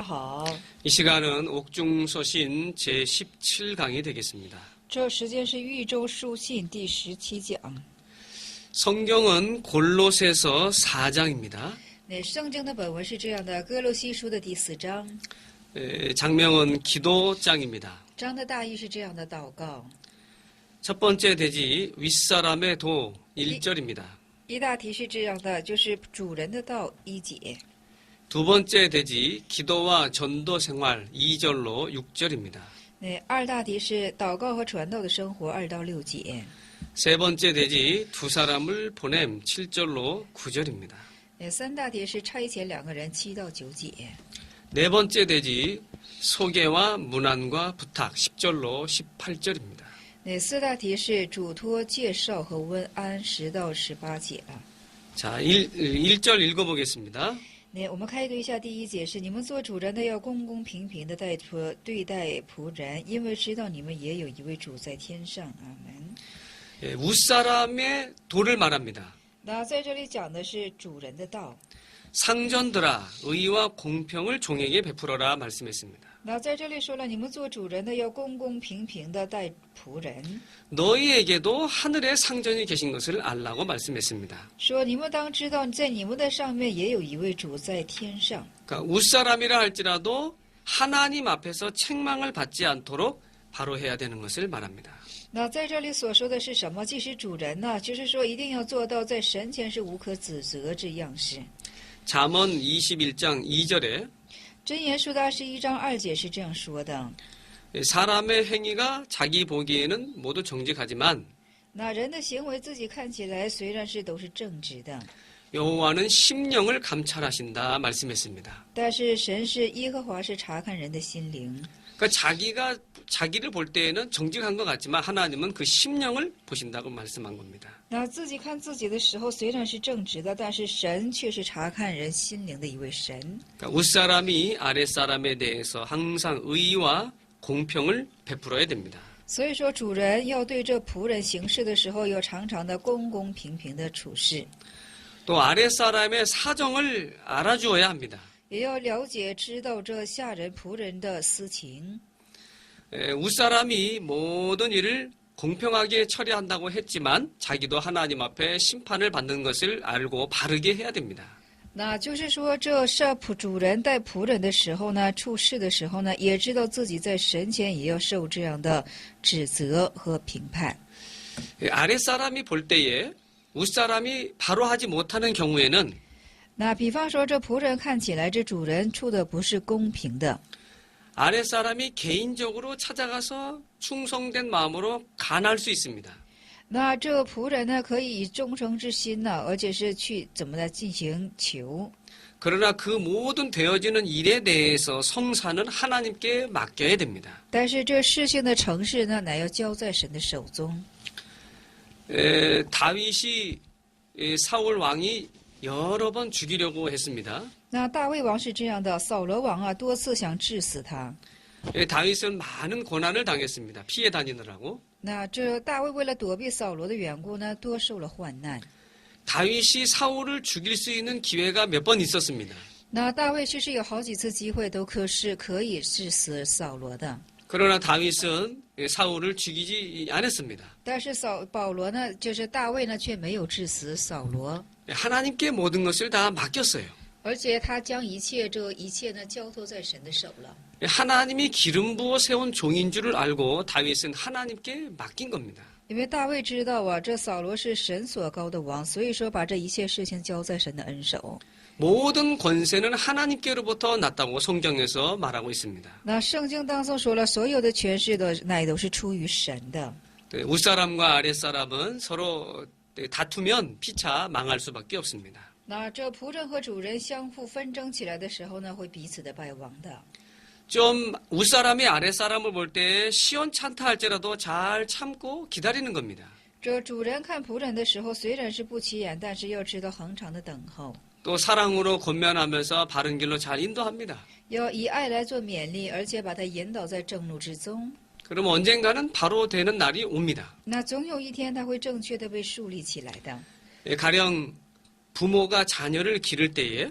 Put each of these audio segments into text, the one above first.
好， 이 시간은 옥중서신 제17강이 되겠습니다. 这时间是豫州书信第17讲。 성경은 골로새서 4장입니다. 那圣经的本文是这样的：哥罗西书的第4章， 장명은 기도장입니다. 章的大意是这样的祷告。 첫 번째 대지 윗사람의 도 1절입니다. 一大题是这样的，就是主人的道1节。 두 번째 대지 기도와 전도 생활 2절로 6절입니다. 那二大题是祷告和传道的生活2到6节。 세 번째 대지 두 사람을 보냄 7절로 9절입니다. 那三大题是差遣2个人7到9节。 네 번째 대지 소개와 문안과 부탁 10절로 18절입니다. 那四大题是嘱托、介绍和问安10到18节了。 자, 1절 읽어보겠습니다. 那我们开读一下第1节是：你们做主人的要公公平平的对待仆人，因为知道你们也有一位主在天上。阿门。 윗사람의 도를 말합니다. 那在这里讲的是主人的道。 상전들아 의와 공평을 종에게 베풀어라 말씀했습니다. 那在这里说了，你们做主人的要公公平平的待仆人， 너희에게도 하늘에 상전이 계신 것을 알라고 말씀했습니다. 说你们当知道，在你们的上面也有一位主在天上。 그러니까 윗사람이라 할지라도 하나님 앞에서 책망을 받지 않도록 바로 해야 되는 것을 말합니다. 那在这里所说的是什么？既是主人呢，就是说一定要做到在神前是无可指责之样式。 잠언 21장 2절에 箴言书的21章2节是这样说的： 사람의 행위가 자기 보기에는 모두 정직하지만 那人的行为自己看起来虽然是都是正直的， 여호와는 심령을 감찰하신다 말씀했습니다. 但是神是耶和华是查看人的心灵。 그러니까 자기를 볼 때에는 정직한 것 같지만 하나님은 그 심령을 보신다고 말씀한 겁니다. 那自己看自己的时候虽然是正直的，但是神却是查看人心灵的一位神。 그러니까 윗사람이 아랫사람에 대해서 항상 의와 공평을 베풀어야 됩니다. 所以说，主人要对这仆人行事的时候，要常常的公公平平的处事， 또 아랫사람의 사정을 알아주어야 합니다. 也要了解知道这下人仆人的私情。 윗사람이 모든 일을 공평하게 처리한다고 했지만 자기도 하나님 앞에 심판을 받는 것을 알고 바르게 해야 됩니다. 那就是说，这主人带仆人的时候呢，处事的时候呢，也知道自己在神前也要受这样的指责和评判。 아랫사람이 볼 때에 윗사람이 바로 하지 못하는 경우에는 那比方说，这仆人看起来这主人处的不是公平的， 아랫사람이 개인적으로 찾아가서 충성된 마음으로 간할 수 있습니다. 那这仆人呢，可以以忠诚之心呢，而且是去怎么的进行求。 그러나 그 모든 되어지는 일에 대해서 성사는 하나님께 맡겨야 됩니다. 但是这事情的成事呢，乃要交在神的手中。 다윗이 사울 왕이 여러 번 죽이려고 했습니다. 那大卫王是这样的，扫罗王啊，多次想治死他。 다윗은 많은 고난을 당했습니다. 피해 다니느라고. 那这大卫为了躲避扫罗的缘故呢，多受了患难。 다윗이 사울을 죽일 수 있는 기회가 몇 번 있었습니다. 那大卫其实有好几次机会都可以治死扫罗的， 그러나 다윗은 사울을 죽이지 않았습니다. 但是保罗呢，就是大卫呢，却没有治死扫罗， 하나님께 모든 것을 다 맡겼어요. 而且他将一切呢交托在神的手了。 하나님이 기름 부어 세운 종인 줄을 알고 다윗은 하나님께 맡긴 겁니다. 因为大卫知道啊，这扫罗是神所高的王，所以说把这一切事情交在神的恩手。 모든 권세는 하나님께로부터 났다고 성경에서 말하고 있습니다. 那圣经当中说了，所有的权势乃都是出于神的。 윗사람과 아랫사람은 서로 다투면 피차 망할 수밖에 없습니다. 那这仆人和主人相互纷争起来的时候呢，会彼此的败亡的。 좀 윗사람이 아랫사람을 볼 때 시원찮다 할지라도 잘 참고 기다리는 겁니다. 这主人看仆人的时候，虽然是不起眼，但是要知道恒常的等候， 또 사랑으로 권면하면서 바른 길로 잘 인도합니다. 要以爱来做勉励，而且把他引导在正路之中。 그럼 언젠가는 바로 되는 날이 옵니다. 那总有一天他会正确的被树立起来的。 가령 부모가 자녀를 기를 때에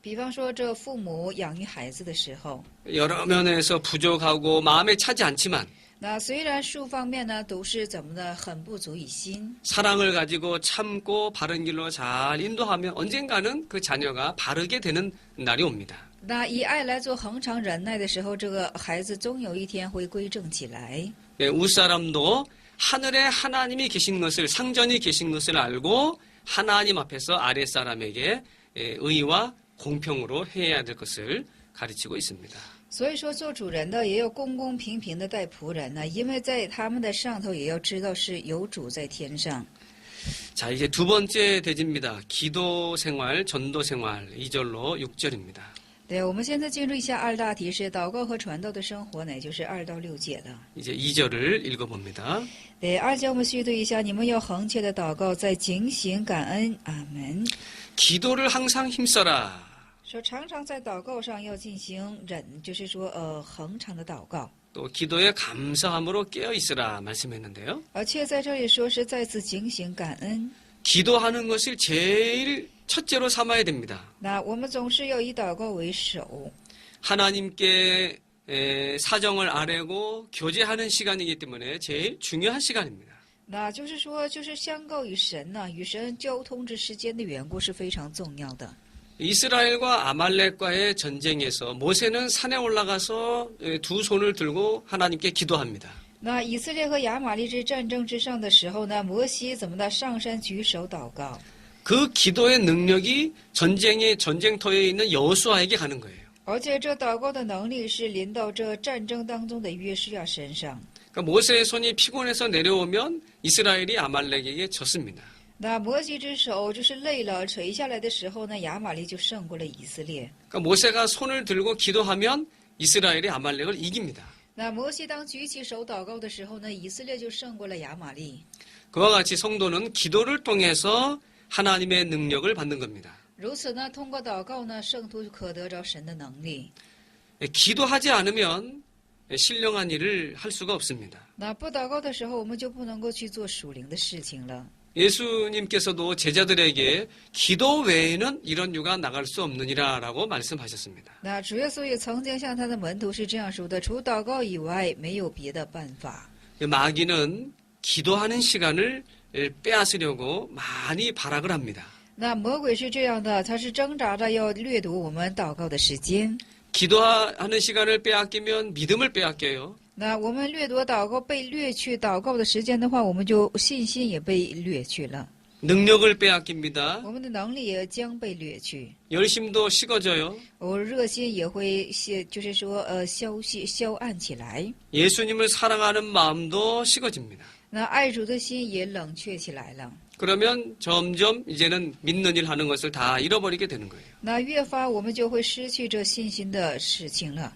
比方说，这父母养育孩子的时候， 여러 면에서 부족하고 마음에 차지 않지만 那虽然数方面呢都是怎么的很不足以心， 사랑을 가지고 참고 바른 길로 잘 인도하면 언젠가는 그 자녀가 바르게 되는 날이 옵니다. 那以爱来做恒常忍耐的时候，这个孩子终有一天会归正起来。 예, 웃사람도 하늘에 하나님이 계신 것을 상전이 계신 것을 알고 하나님 앞에서 아랫사람에게 의와 공평으로 해야 될 것을 가르치고 있습니다. 所以说，做主人的也要公公平平的待仆人呢，因为在他们的上头也要知道是有主在天上。 자, 이제 두 번째 대지입니다. 기도 생활, 전도 생활 2절로 6절입니다. 对，我们现在进入一下二大题，是祷告和传道的生活呢，也就是2到6节的。 이제 2절을 읽어봅니다. 对，2节我们续读一下，你们要恒切的祷告，在警醒感恩，阿门。 기도를 항상 힘써라. 说常常在祷告上要进行忍，就是说恒常的祷告。 또 기도에 감사함으로 깨어 있으라 말씀했는데요. 而且在这里说是再次警醒感恩。 기도하는 것을 제일 첫째로 삼아야 됩니다. 那我们总是要以祷告为首。 하나님께 사정을 아뢰고 교제하는 시간이기 때문에 제일 중요한 시간입니다. 那就是说，就是相告与神呢，与神交通之时间的缘故是非常重要的。 이스라엘과 아말렉과의 전쟁에서 모세는 산에 올라가서 두 손을 들고 하나님께 기도합니다. 那以色列和亚玛力之战争之上的时候呢，摩西怎么的上山举手祷告？ 그 기도의 능력이 전쟁의 전쟁터에 있는 여호수아에게 가는 거예요. 而且这祷告的能力是临到这战争当中的约书亚身上。 그러니까 모세의 손이 피곤해서 내려오면 이스라엘이 아말렉에게 졌습니다. 那摩西之手就是累了垂下来的时候呢，亚玛力就胜过了以色列。 그러니까 모세가 손을 들고 기도하면 이스라엘이 아말렉을 이깁니다. 那摩西当举起手祷告的时候呢，以色列就胜过了亚玛力。 그와 같이 성도는 기도를 통해서 하나님의 능력을 받는 겁니다. 如此呢，通过祷告呢，圣徒可得着神的能力。 기도하지 않으면 신령한 일을 할 수가 없습니다. 那不祷告的时候，我们就不能够去做属灵的事情了。 예수님께서도 제자들에게 기도 외에는 이런 유가 나갈 수 없느니라라고 말씀하셨습니다. 那主耶稣也曾经向他的门徒是这样说的：除祷告以外，没有别的办法。 마귀는 기도하는 시간을 빼앗으려고 많이 발악을 합니다. 那魔鬼是这样的，他是挣扎着要掠夺我们祷告的时间。 기도하는 시간을 빼앗기면 믿음을 빼앗겨요. 那我们掠夺祷告被掠去祷告的时间的话，我们就信心也被掠去了， 능력을 빼앗깁니다. 我们的能力也将被掠去， 열심도 식어져요. 热心也会就是说消暗起来。 예수님을 사랑하는 마음도 식어집니다. 那爱主的心也冷却起来了。 그러면 점점 이제는 믿는 일 하는 것을 다 잃어버리게 되는 거예요. 那越发我们就会失去这信心的事情了。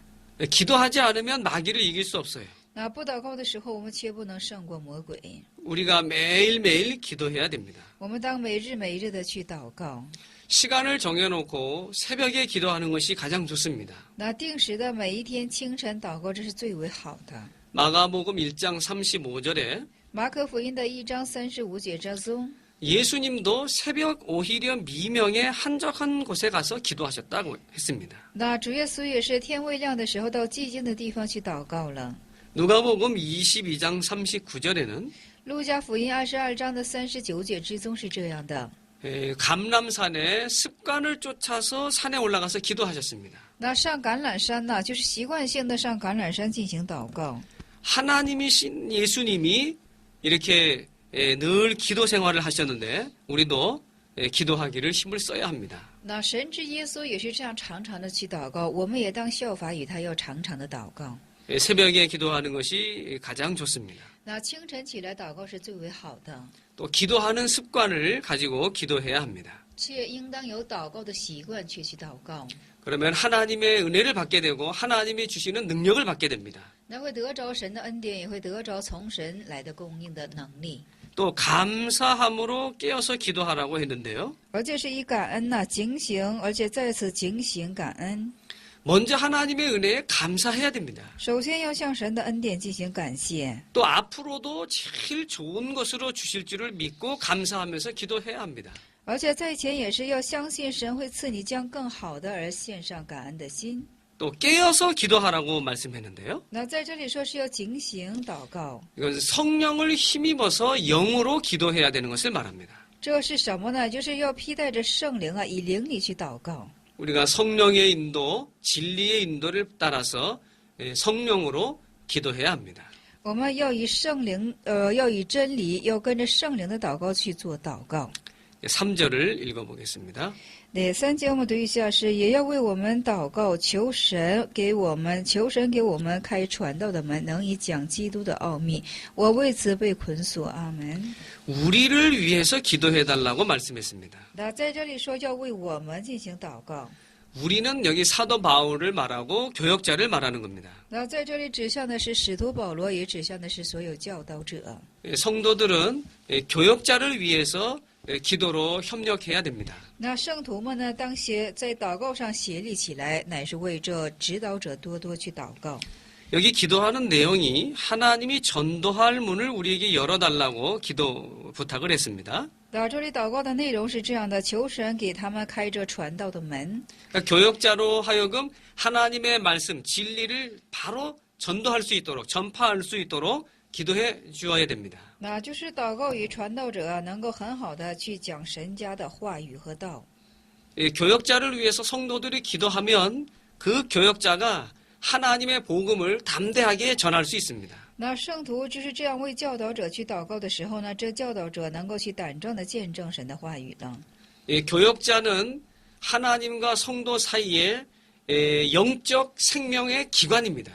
기도하지 않으면 마귀를 이길 수 없어요. 那不祷告的时候，我们切不能胜过魔鬼。 우리가 매일매일 기도해야 됩니다. 我们当每日每日的去祷告。 시간을 정해놓고 새벽에 기도하는 것이 가장 좋습니다. 那定时的每一天清晨祷告，这是最为好的。 마가복음 1장 35절에 马可福音的1章35节之中， 예수님도 새벽 오히려 미명의 한적한 곳에 가서 기도하셨다고 했습니다. 那主耶稣也是天未亮的时候到寂静的地方去祷告了。 누가복음 22장 39절에는 路加福音22章的39节之中是这样的。 감람산에 습관을 쫓아서 산에 올라가서 기도하셨습니다. 那上橄榄山呢，就是习惯性的上橄榄山进行祷告。 하나님이신 예수님이 이렇게 늘 기도 생활을 하셨는데 우리도 기도하기를 힘을 써야 합니다. 那神之耶稣也是这样常常的去祷告，我们也当效法与他，要常常的祷告。 새벽에 기도하는 것이 가장 좋습니다. 那清晨起来祷告是最为好的， 또 기도하는 습관을 가지고 기도해야 합니다. 却应当有祷告的习惯去祷告。 그러면 하나님의 은혜를 받게 되고 하나님이 주시는 능력을 받게 됩니다. 那会得着神的恩典，也会得着从神来的供应的能力。 또 감사함으로 깨어서 기도하라고 했는데요. 而且是以感恩呐、警醒，而且再次警醒感恩。 먼저 하나님의 은혜에 감사해야 됩니다. 首先要向神的恩典进行感谢， 또 앞으로도 제일 좋은 것으로 주실 줄을 믿고 감사하면서 기도해야 합니다. 而且在前也是要相信神会赐你将更好的而献上感恩的心。 또 깨어서 기도하라고 말씀했는데요. 那在这里说是要警醒祷告， 이건 성령을 힘입어서 영으로 기도해야 되는 것을 말합니다. 这是什么呢？就是要披戴着圣灵啊，以灵里去祷告。 우리가 성령의 인도, 진리의 인도를 따라서 성령으로 기도해야 합니다. 我们要以圣灵，要以真理，要跟着圣灵的祷告去做祷告。 3절을 읽어보겠습니다. 네, 3节我们读一下是，也要为我们祷告，求神给我们开传道的门，能以讲基督的奥秘。我为此被捆锁。阿门。 우리를 위해서 기도해달라고 말씀했습니다. 那在这里说要为我们进行祷告。 우리는 여기 사도 바울을 말하고 교역자를 말하는 겁니다. 那在这里指向的是使徒保罗，也指向的是所有教导者。 성도들은 교역자를 위해서 기도로 협력해야 됩니다. 那圣徒们呢，当在祷告上协力起来，乃是为这指导者多多去祷告。 여기 기도하는 내용이 하나님이 전도할 문을 우리에게 열어달라고 기도 부탁을 했습니다. 那这里祷告的内容是这样的：求神给他们开这传道的门。 그러니까 교역자로 하여금 하나님의 말씀, 진리를 바로 전도할 수 있도록, 전파할 수 있도록 기도해 주어야 됩니다. 那就是祷告与传道者啊，能够很好的去讲神家的话语和道。 교역자를 위해서 성도들이 기도하면 그 교역자가 하나님의 복음을 담대하게 전할 수 있습니다. 那圣徒就是这样为教导者去祷告的时候呢，这教导者能够去胆壮的见证神的话语呢。 교역자는 하나님과 성도 사이에 영적 생명의 기관입니다.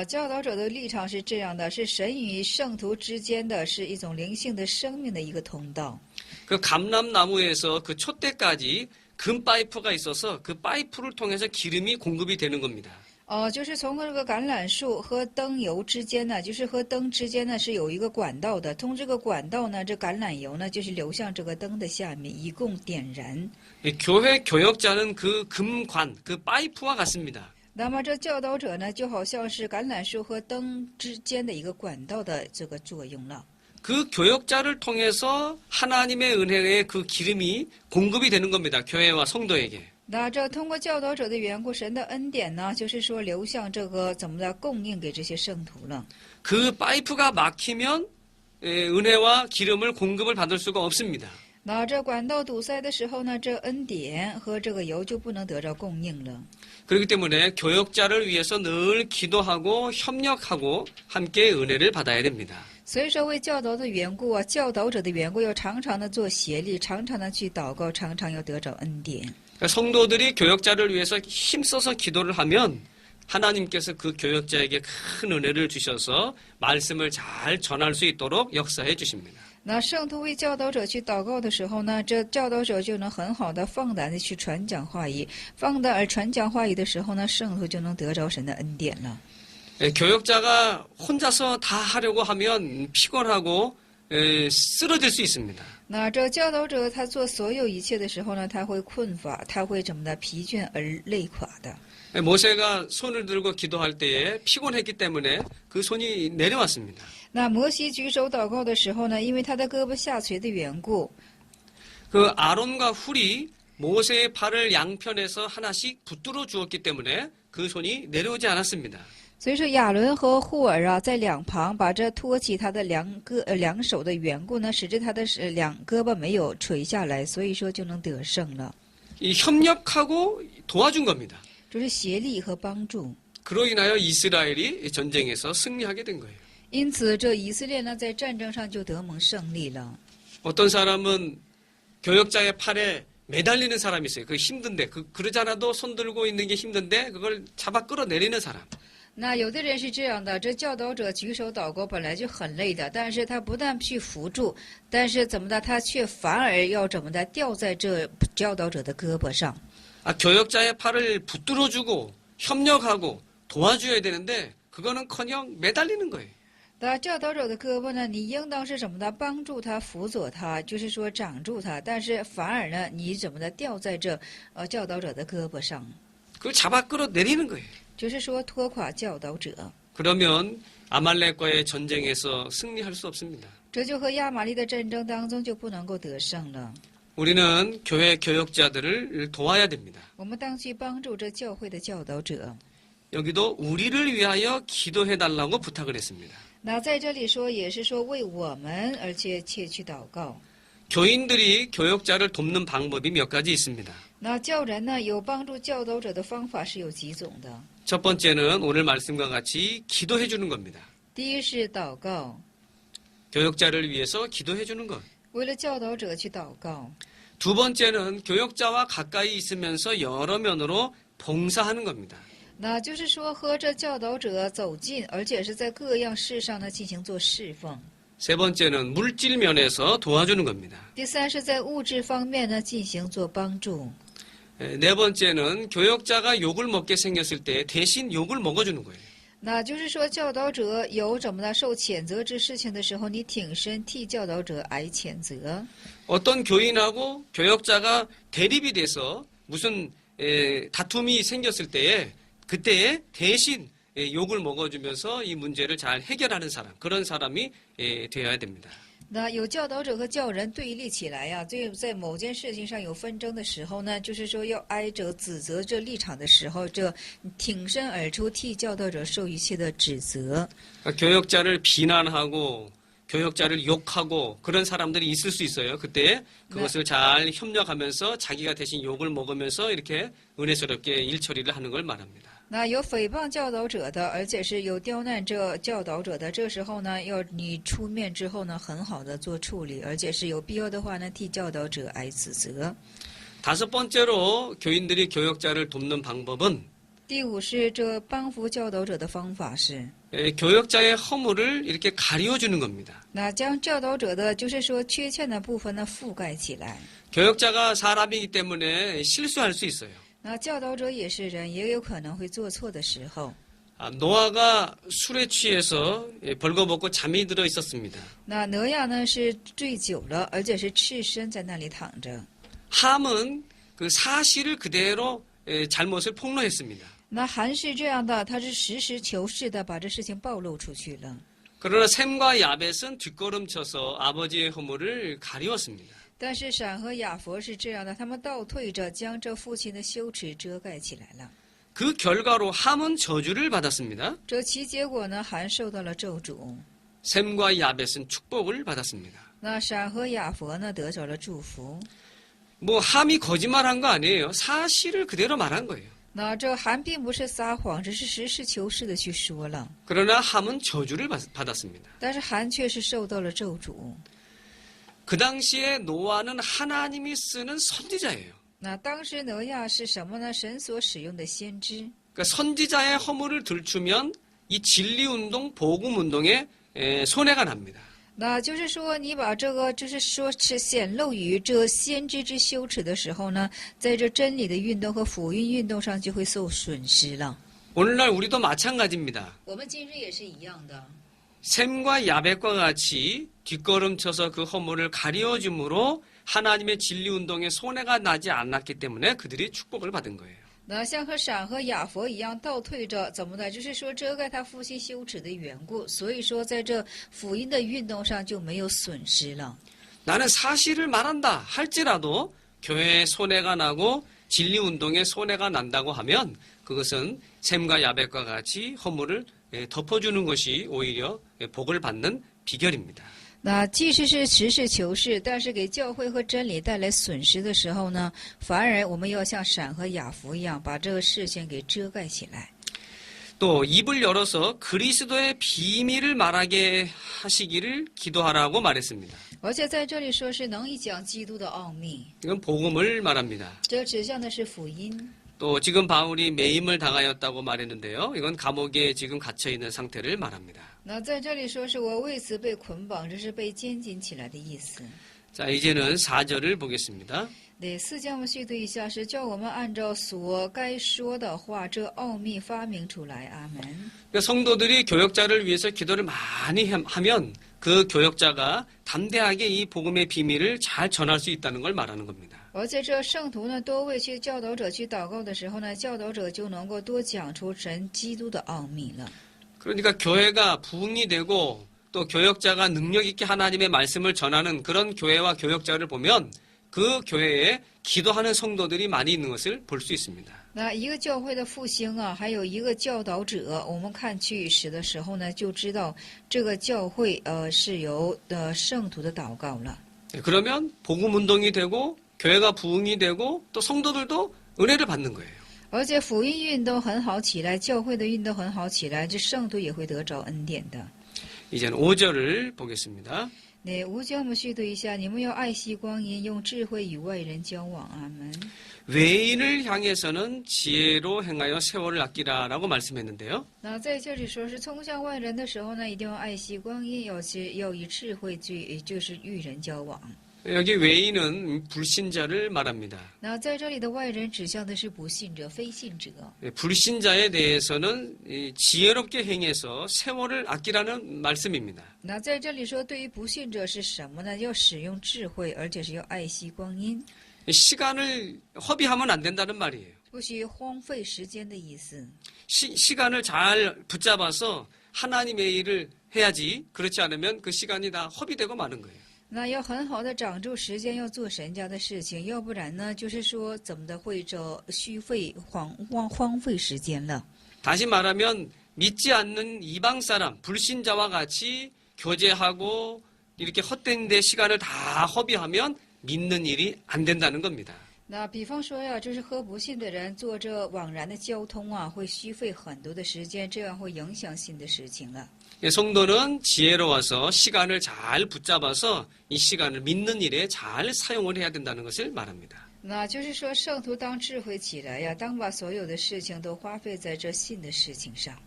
教导者的立场是这样的：是神与圣徒之间的是一种灵性的生命的一个通道。 그 감람나무에서 그 촛대까지 금 파이프가 있어서 그 파이프를 통해서 기름이 공급이 되는 겁니다. 就是从这个橄榄树和灯油之间呢，就是和灯之間呢是有一个管道的。通这个管道呢，这橄榄油呢就是流向这个灯的下面，以供点燃。 교회 교역자는 그 금관, 그 파이프와 같습니다. 那么这教导者呢，就好像是橄榄树和灯之间的一个管道的这个作用了。 그 교역자를 통해서 하나님의 은혜의 그 기름이 공급이 되는 겁니다. 교회와 성도에게. 那这通过教导者的缘故，神的恩典呢，就是说流向这个怎么的供应给这些圣徒了。 그 파이프가 막히면 은혜와 기름을 공급을 받을 수가 없습니다. 那这管道堵塞的时候呢，这恩典和这个油就不能得到供应了。 그렇기 때문에 교역자를 위해서 늘 기도하고 협력하고 함께 은혜를 받아야 됩니다. 所以说，为教导的缘故啊，教导者的缘故，要常常的做协力，常常的去祷告，常常要得着恩典。 그러니까 성도들이 교역자를 위해서 힘써서 기도를 하면 하나님께서 그 교역자에게 큰 은혜를 주셔서 말씀을 잘 전할 수 있도록 역사해 주십니다. 那圣徒为教导者去祷告的时候呢，这教导者就能很好的放胆的去传讲话语，放胆而传讲话语的时候呢，圣徒就能得着神的恩典了。 교역자가 혼자서 다 하려고 하면 피곤하고 쓰러질 수 있습니다. 那这教导者他做所有一切的时候呢，他会困乏，他会怎么的疲倦而累垮的。 모세가 손을 들고 기도할 때에 피곤했기 때문에 그 손이 내려왔습니다. 那摩西举手祷告的时候呢，因为他的胳膊下垂的缘故， 그 아론과 훌이 모세의 팔을 양편에서 하나씩 붙들어 주었기 때문에 그 손이 내려오지 않았습니다. 所以说亚伦和户尔啊，在两旁把这托起他的两手的缘故呢，使得他的两胳膊没有垂下来，所以说就能得胜了。 이 협력하고 도와준 겁니다. 就是协力和帮助。 그로 인하여 이스라엘이 전쟁에서 승리하게 된 거예요. 因此，这以色列呢，在战争上就得蒙胜利了。 어떤 사람은 교역자의 팔에 매달리는 사람이 있어요. 그 힘든데 그러지 않아도 손 들고 있는 게 힘든데 그걸 잡아 끌어내리는 사람. 那有的人是这样的，这教导者举手祷告本来就很累的，但是他不但去扶助，但是怎么的，他却反而要怎么的吊在这教导者的胳膊上。 교역자의 팔을 붙들어주고 협력하고 도와줘야 되는데 그거는커녕 매달리는 거예요. 那教导者的胳膊呢，你应当是怎么的帮助他、辅佐他，就是说掌住他，但是反而呢，你怎么的吊在这教导者的胳膊上， 그걸 잡아 끌어내리는 거예요. 就是说拖垮教导者。 그러면 아말렉과의 전쟁에서 승리할 수 없습니다. 这就和亚玛力的战争当中就不能够得胜了。 우리는 교회 교역자들을 도와야 됩니다. 我们当去帮助这教会的教导者。 여기도 우리를 위하여 기도해달라고 부탁을 했습니다. 那在这里说，也是说为我们而且去祷告。 교인들이 교역자를 돕는 방법이 몇 가지 있습니다. 那教人呢，有帮助教导者的方法是有几种的。 첫 번째는 오늘 말씀과 같이 기도해 주는 겁니다. 第一是祷告， 교역자를 위해서 기도해 주는 것. 为了教导者去祷告。 두 번째는 교역자와 가까이 있으면서 여러 면으로 봉사하는 겁니다. 那就是说和这教导者走近，而且是在各样事上呢进行做侍奉。 세 번째는 물질 면에서 도와주는 겁니다. 第三是在物质方面呢进行做帮助。 네 번째는 교역자가 욕을 먹게 생겼을 때 대신 욕을 먹어주는 거예요. 那就是说，教導者有怎么的受谴责之事情的时候，你挺身替教导者挨谴责。 어떤 교인하고 교역자가 대립이 돼서 무슨 다툼이 생겼을 때에 그때에 대신 욕을 먹어주면서 이 문제를 잘 해결하는 사람, 그런 사람이 되어야 됩니다. 那有教导者和教人对立起来呀、在某件事情上有纷争的时候呢，就是说要挨着指责这立场的时候，这挺身而出替教导者受一切的指责。 교역자를 비난하고 교역자를 욕하고 그런 사람들이 있을 수 있어요. 그때 그것을 잘 협력하면서 자기가 대신 욕을 먹으면서 이렇게 은혜스럽게 일 처리를 하는 걸 말합니다. 那有诽谤教导者的，而且是有刁难这教导者的，这时候呢，要你出面之后呢，很好的做处理，而且是有必要的话呢，替教导者挨指责。 다섯 번째로 교인들이 교역자를 돕는 방법은 第五是这帮扶教导者的方法是， 교역자의 허물을 이렇게 가려주는 겁니다. 那将教导者的就是说缺欠的部分呢覆盖起来。 교역자가 사람이기 때문에 실수할 수 있어요. 那教导者也是人，也有可能会做错的时候。 노아가 술에 취해서 벌거벗고 잠이 들어 있었습니다. 那挪亚呢是醉酒了，而且是赤身在那里躺着。 함은 그 사실을 그대로 잘못을 폭로했습니다. 那韩是这样的，他是实事求是的把这事情暴露出去了。 그러나 셈과 야벳은 뒷걸음쳐서 아버지의 허물을 가리웠습니다. 但是闪和雅佛是这样的，他们倒退着将这父亲的羞耻遮盖起来了。 그 결과로 함은 저주를 받았습니다. 这其结果呢，韩受到了咒诅。 셈과 야벳은 축복을 받았습니다. 那闪和雅佛呢得着了祝福。 뭐 함이 거짓말한 거 아니에요. 사실을 그대로 말한 거예요. 那这韩并不是撒谎，只是实事求是的去说了。 그러나 함은 저주를 받았습니다. 但是韩却是受到了咒诅。 그 당시에 노아는 하나님이 쓰는 선지자예요. 那当时挪亚是什么呢？神所使用的先知。 그러니까 선지자의 허물을 들추면 이 진리운동, 복음운동에 손해가 납니다. 那就是说，你把这个就是说是显露于这先知之羞耻的时候呢，在这真理的运动和福音运动上就会受损失了。 오늘날 우리도 마찬가지입니다. 我们今日也是一样的。 셈과 야벳과 같이 뒷걸음쳐서 그 허물을 가려줌으로 하나님의 진리운동에 손해가 나지 않았기 때문에 그들이 축복을 받은 거예요. 那像和闪和雅佛一样倒退着，怎么的？就是说遮盖他父亲羞耻的缘故，所以说在这福音的运动上就没有损失了。 나는 사실을 말한다 할지라도 교회에 손해가 나고 진리운동에 손해가 난다고 하면 그것은 셈과 야벳과 같이 허물을 덮어주는 것이 오히려 복을 받는 비결입니다. 那即使是实事求是，但是给教会和真理带来损失的时候呢，反而我们要像闪和雅弗一样，把这个事情给遮盖起来。 또 입을 열어서 그리스도의 비밀을 말하게 하시기를 기도하라고 말했습니다. 而且在这里说是能一讲基督的奥秘， 이건 복음을 말합니다. 这指向的是福音。 또 지금 바울이 매임을 당하였다고 말했는데요. 이건 감옥에 지금 갇혀 있는 상태를 말합니다. 那在这里说是我为此被捆绑，这是被监禁起来的意思。 자, 이제는 4절을 보겠습니다. 第四节我们续读一下，是叫我们按照所该说的话，这奥秘发明出来。阿门。 그러니까 성도들이 교역자를 위해서 기도를 많이 하면 그 교역자가 담대하게 이 복음의 비밀을 잘 전할 수 있다는 걸 말하는 겁니다. 而且这圣徒呢，多为去教导者去祷告的时候呢，教导者就能够多讲出神基督的奥秘了。 그러니까 교회가 부흥이 되고 또 교역자가 능력 있게 하나님의 말씀을 전하는 그런 교회와 교역자를 보면 그 교회에 기도하는 성도들이 많이 있는 것을 볼 수 있습니다. 那一个教会的复兴啊，还有一个教导者，我们看去史的时候呢，就知道这个教会是由圣徒的祷告了。 그러면 복음 운동이 되고 교회가 부흥이 되고 또 성도들도 은혜를 받는 거예요. 而且福音运动很好起来，教会的运动很好起来，这圣徒也会得着恩典的。 이제는 5절을 보겠습니다. 네, 5절我们续读一下，你们要爱惜光阴，用智慧与外人交往。阿门。 외인을 향해서는 지혜로 행하여 세월을 아끼라라고 말씀했는데요. 那在这里说是冲向外人的时候呢，一定要爱惜光阴，要以智慧去，就是与人交往。 여기 외인은 불신자를 말합니다. 那在这里的外人指向的是不信者、非信者。 불신자에 대해서는 지혜롭게 행해서 세월을 아끼라는 말씀입니다. 那在这里说，对于不信者是什么呢？要使用智慧，而且是要爱惜光阴， 시간을 허비하면 안 된다는 말이에요. 不许荒废时间的意思。 시간을 잘 붙잡아서 하나님의 일을 해야지. 그렇지 않으면 그 시간이 다 허비되고 마는 거예요. 那要很好的掌住时间，要做神家的事情，要不然呢，就是说怎么的会这虚费荒废时间了。 다시 말하면 믿지 않는 이방 사람, 불신자와 같이 교제하고 이렇게 헛된 데 시간을 다 허비하면 믿는 일이 안 된다는 겁니다. 那比方说呀，就是和不信的人做这枉然的交通啊，会虚费很多的时间，这样会影响信的事情了。 성도는 지혜로워서 시간을 잘 붙잡아서 이 시간을 믿는 일에 잘 사용을 해야 된다는 것을 말합니다. 那就是说，圣徒当智慧起来呀，当把所有的事情都花费在这信的事情上。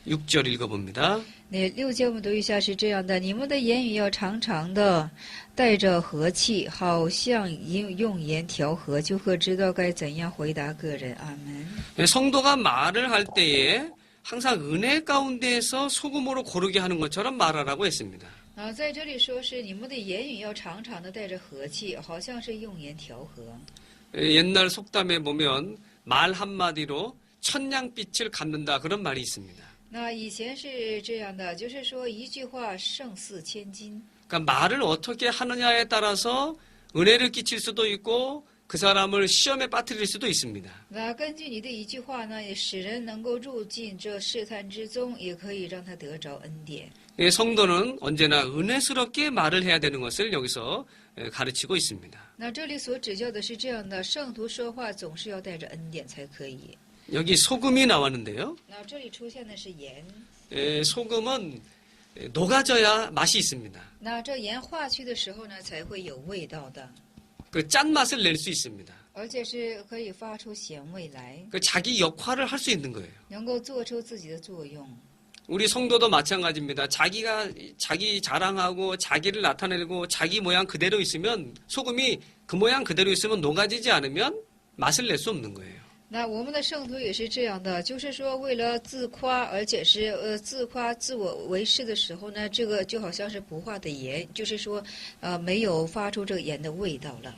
6절 읽어봅니다. 那6节我们读一下是这样的：你们的言语要常常的带着和气，好像用言调和，就会知道该怎样回答个人。阿门。 성도가 말을 할 때에 항상 은혜 가운데에서 소금으로 고르게 하는 것처럼 말하라고 했습니다. 在这里说是你们的言语要常常的带着和气，好像是用言调和。 옛날 속담에 보면 말 한마디로 천냥빛을 갚는다 그런 말이 있습니다. 那以前是这样的，就是说一句话胜似千金。 그러니까 말을 어떻게 하느냐에 따라서 은혜를 끼칠 수도 있고 그 사람을 시험에 빠뜨릴 수도 있습니다. 那根据你的一句话呢，也使人能够入进这试探之中，也可以让他得着恩典。 성도는 언제나 은혜스럽게 말을 해야 되는 것을 여기서 가르치고 있습니다. 那这里所指教的是这样的，圣徒说话总是要带着恩典才可以。 여기 소금이 나왔는데요. 那这里出现的是盐， 소금은 녹아져야 맛이 있습니다. 那这盐化去的时候呢，才会有味道的， 그 짠맛을 낼 수 있습니다. 而且是可以发出咸味来， 그 자기 역할을 할 수 있는 거예요. 能够做出自己的作用。 우리 성도도 마찬가지입니다. 자기 자랑하고 자기를 나타내고 자기 모양 그대로 있으면 소금이 그 모양 그대로 있으면 녹아지지 않으면 맛을 낼 수 없는 거예요. 那我们的圣徒也是这样的，就是说为了自夸，而且是自夸自我为是的时候呢，这个就好像是不化的盐，就是说没有发出这个盐的味道了。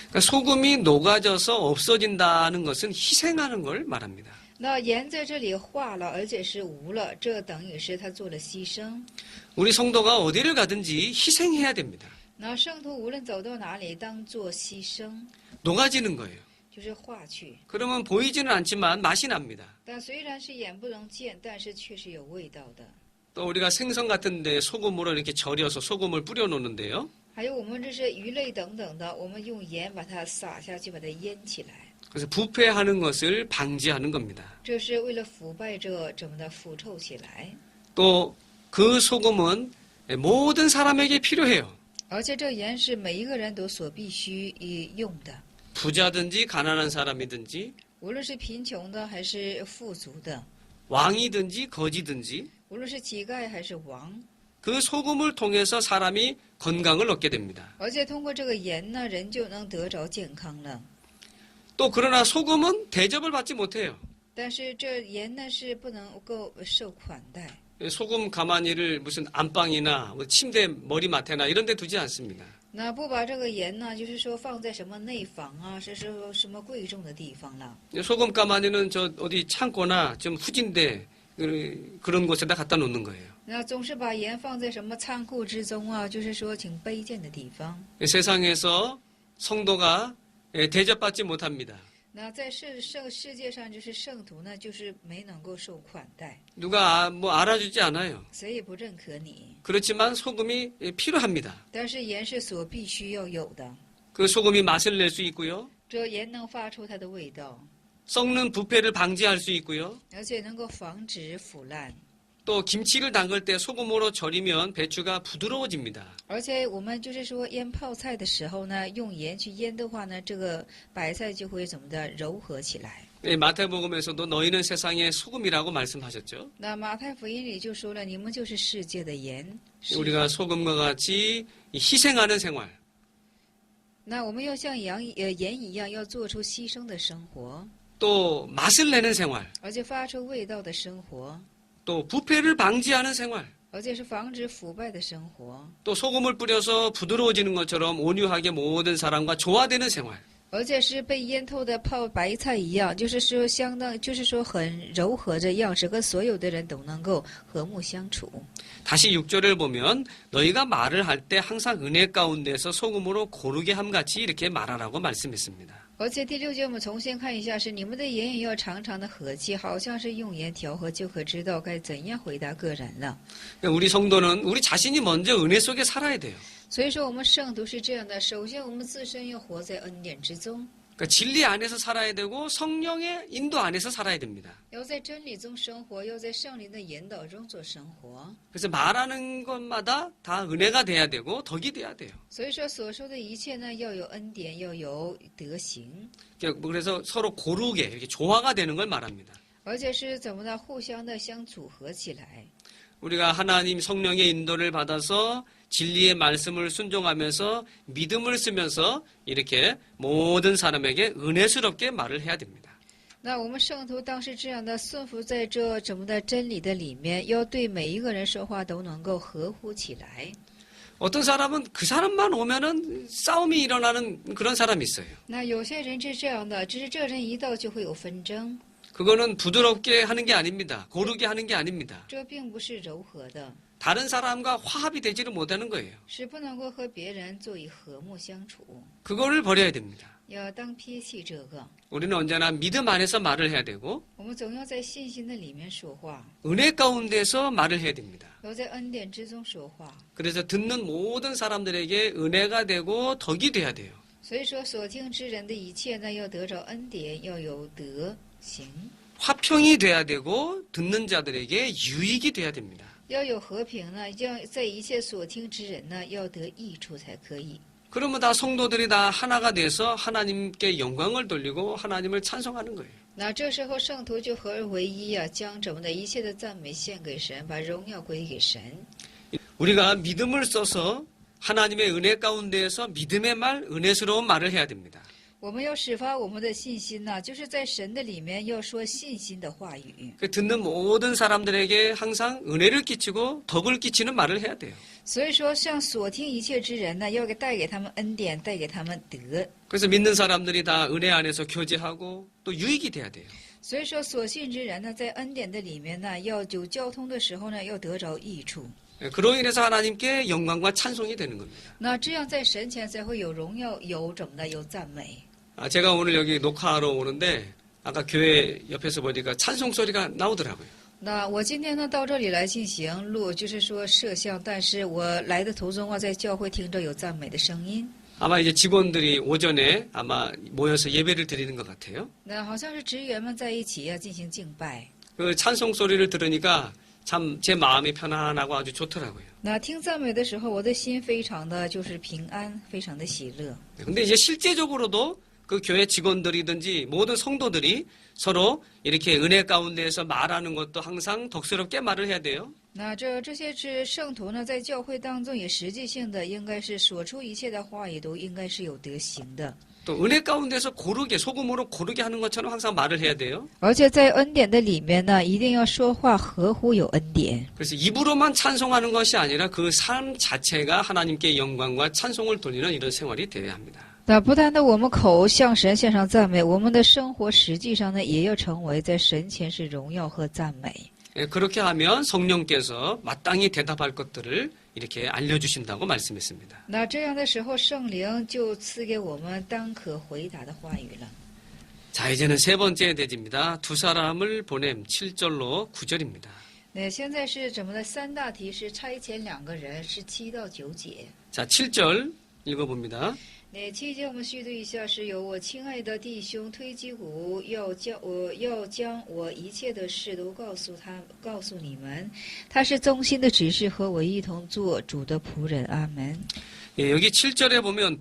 그러니까 소금이 녹아져서 없어진다는 것은 희생하는 걸 말합니다. 那盐在这里化了，而且是无了，这等于是他做了牺牲。 우리 성도가 어디를 가든지 희생해야 됩니다. 那圣徒无论走到哪里，当做牺牲， 녹아지는 거예요. 就是化去。 그러면 보이지는 않지만 맛이 납니다. 但虽然是眼不能见，但是却是有味道的。 또 우리가 생선 같은데 소금으로 이렇게 절여서 소금을 뿌려 놓는데요. 还有我们这是鱼类等等的，我们用盐把它撒下去，把它腌起来， 그래서 부패하는 것을 방지하는 겁니다. 这是为了腐败这怎么的腐臭起来。 또 그 소금은 모든 사람에게 필요해요. 而且这盐是每一个人都所必须用的， 부자든지 가난한 사람이든지 无论是贫穷的还是富足的， 왕이든지 거지든지 无论是乞丐还是王， 그 소금을 통해서 사람이 건강을 얻게 됩니다. 而且通过这个盐呢，人就能得着健康了。 또 그러나 소금은 대접을 받지 못해요. 但是这盐呢是不能够受款待， 소금 가마니를 무슨 안방이나 침대 머리맡에나 이런 데 두지 않습니다. 那不把这个盐呢，就是说放在什么内房啊，是说什么贵重的地方了。 소금 가마니는 저 어디 창고나 좀 후진데 그런 곳에다 갖다 놓는 거예요. 那总是把盐放在什么仓库之中啊，就是说挺卑贱的地方。 세상에서 성도가 대접받지 못합니다. 那在世界上，就是圣徒呢，就是没能够受款待， 누가 알아주지 않아요. 谁也不认可你。 그렇지만 소금이 필요합니다. 但是盐是所必须要有的， 그 소금이 맛을 낼 수 있고요. 这盐能发出它的味道， 썩는 부패를 방지할 수 있고요. 而且能够防止腐烂。 또 김치를 담글 때 소금으로 절이면 배추가 부드러워집니다. 而且我们就是说腌泡菜的时候呢，用盐去腌的话呢，这个白菜就会怎么的柔和起来。 마태복음에서도 너희는 세상의 소금이라고 말씀하셨죠. 那马太福音里就说了，你们就是世界的盐。 우리가 소금과 같이 희생하는 생활, 那我们要像盐一样，要做出牺牲的生活， 또 맛을 내는 생활, 而且发出味道的生活， 또 부패를 방지하는 생활, 而且是防止腐败的生活， 또 소금을 뿌려서 부드러워지는 것처럼 온유하게 모든 사람과 조화되는 생활. 而且是被腌透的泡白菜一样，就是说就是说很柔和的样式，跟所有的人都能够和睦相处。 다시 6절을 보면 너희가 말을 할 때 항상 은혜 가운데서 소금으로 고르게 함같이 이렇게 말하라고 말씀했습니다. 而且第6节我们重新看一下，是你们的言语要常常的和气，好像是用盐调和，就可知道该怎样回答个人了。 우리 성도는 우리 자신이 먼저 은혜 속에 살아야 돼요. 所以说，我们圣徒是这样的：首先，我们自身要活在恩典之中， 그러니까 진리 안에서 살아야 되고 성령의 인도 안에서 살아야 됩니다. 要在真理中生活，要在圣灵的引导中做生活。 그래서 말하는 것마다 다 은혜가 돼야 되고 덕이 돼야 돼요. 所以说，所说的一切呢，要有恩典，要有德行， 그래서 서로 고르게 이렇게 조화가 되는 걸 말합니다. 而且是怎么的互相的相组合起来。 우리가 하나님 성령의 인도를 받아서 진리의 말씀을 순종하면서 믿음을 쓰면서 이렇게 모든 사람에게 은혜스럽게 말을 해야 됩니다. 那我们圣徒当时这样的顺服在这怎么的真理的里面，要对每一个人说话都能够合乎起来。 어떤 사람은 그 사람만 오면은 싸움이 일어나는 그런 사람이 있어요. 那有些人是这样的，只是这人一到就会有纷争， 그거는 부드럽게 하는 게 아닙니다. 고르게 하는 게 아닙니다. 这并不是柔和的， 다른 사람과 화합이 되지를 못하는 거예요. 是不能够和别人做以和睦相处， 그거를 버려야 됩니다. 要当撇弃这个。 우리는 언제나 믿음 안에서 말을 해야 되고 我们总要在信心的里面说话， 은혜 가운데서 말을 해야 됩니다. 要在恩典之中说话。 그래서 듣는 모든 사람들에게 은혜가 되고 덕이 돼야 돼요. 所以说，所听之人的一切呢，要得着恩典，要有德行， 화평이 돼야 되고 듣는 자들에게 유익이 돼야 됩니다. 要有和平呢，要在一切所听之人呢，要得益处才可以。 그러면 다 성도들이 다 하나가 돼서 하나님께 영광을 돌리고 하나님을 찬송하는 거예요. 那这时候圣徒就合而为一啊，将怎么的一切的赞美献给神，把荣耀归给神。 우리가 믿음을 써서 하나님의 은혜 가운데에서 믿음의 말, 은혜스러운 말을 해야 됩니다. 我们要始发我们的信心呐、就是在神的里面要说信心的话语。 그 듣는 모든 사람들에게 항상 은혜를 끼치고 덕을 끼치는 말을 해야 돼요. 所以说，像所听一切之人呢，要带给他们恩典，带给他们德。 그래서 믿는 사람들이 다 은혜 안에서 교제하고 또 유익이 돼야 돼요. 所以说，所信之人呢，在恩典的里面呢，要有交通的时候呢，要得着益处。 그로 인해서 하나님께 영광과 찬송이 되는 겁니다. 那这样在神前才会有荣耀，有怎么的，有赞美。 제가 오늘 여기 녹화하러 오는데 아까 교회 옆에서 보니까 찬송 소리가 나오더라고요. 那我今天呢到这里来进行录，就是说摄像，但是我来的途中啊，在教会听着有赞美的声音。 아마 이제 직원들이 오전에 아마 모여서 예배를 드리는 것 같아요. 那好像是职员们在一起啊进行敬拜。 그 찬송 소리를 들으니까 참 제 마음이 편안하고 아주 좋더라고요. 那听赞美的时候，我的心非常的就是平安，非常的喜乐。 근데 이제 실제적으로도 그 교회 직원들이든지 모든 성도들이 서로 이렇게 은혜 가운데에서 말하는 것도 항상 덕스럽게 말을 해야 돼요. 那这些是圣徒呢，在教会当中也实际性的，应该是说出一切的话语都应该是有德行的。 또 은혜 가운데서 고르게 소금으로 고르게 하는 것처럼 항상 말을 해야 돼요. 而且在恩典的里面呢，一定要说话合乎有恩典。 그래서 입으로만 찬송하는 것이 아니라 그 삶 자체가 하나님께 영광과 찬송을 돌리는 이런 생활이 되어야 합니다. 那不单的我们口向神献上赞美，我们的生活实际上呢，也要成为在神前是荣耀和赞美。 그렇게 하면 성령께서 마땅히 대답할 것들을 이렇게 알려주신다고 말씀했습니다. 那这样的时候，圣灵就赐给我们当可回答的话语了。 자, 이제는 세 번째 대지입니다. 두 사람을 보냄 7절로 9절입니다. 那现在是怎么的？三大题是差遣两个人，是7到9节。 자, 7절 읽어봅니다. 那7节我们续读一下，是有我亲爱的弟兄推基古要将我一切的事都告诉你们，他是忠心的执事，和我一同做主的仆人。阿门。 예, 여기 7절에 보면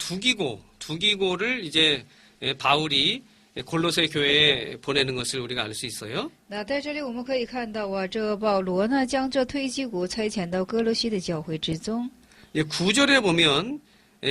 두기고를 이제 바울이 골로새 교회에 보내는 것을 우리가 알 수 있어요. 那在这里我们可以看到啊，这保罗呢将这推基古差遣到哥罗西的教会之中。 예, 9절에 보면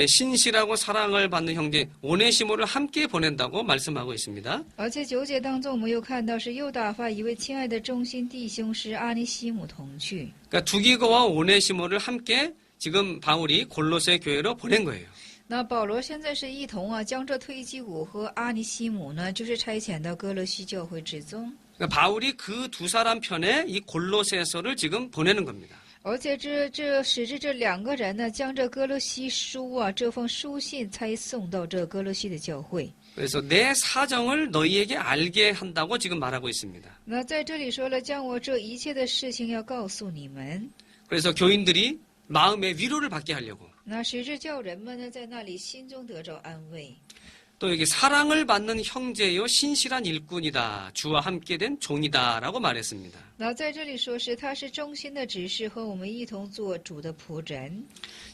신실하고 사랑을 받는 형제 오네시모를 함께 보낸다고 말씀하고 있습니다. 而且9节当中，我们又看到是又打发一位亲爱的忠心弟兄是阿尼西姆同去。 그러니까 두기고와 오네시모를 함께 지금 바울이 골로새 교회로 보낸 거예요. 那保罗现在是一同啊，将这推基古和阿尼西姆呢，就是差遣到哥罗西教会之中。 그러니까 바울이 그 두 사람 편에 이 골로새서를 지금 보내는 겁니다. 而且使至这两个人呢，将这哥罗西书啊，这封书信才送到这哥罗西的教会。 그래서 내 사정을 너희에게 알게 한다고 지금 말하고 있습니다. 那在这里说了，将我这一切的事情要告诉你们。 그래서 교인들이 마음의 위로를 받게 하려고 那使至叫人们呢，在那里心中得着安慰。 또 여기 사랑을 받는 형제요 신실한 일꾼이다. 주와 함께 된 종이다라고 말했습니다. 那在这里说是他是忠心的执事，和我们一同做主的仆人。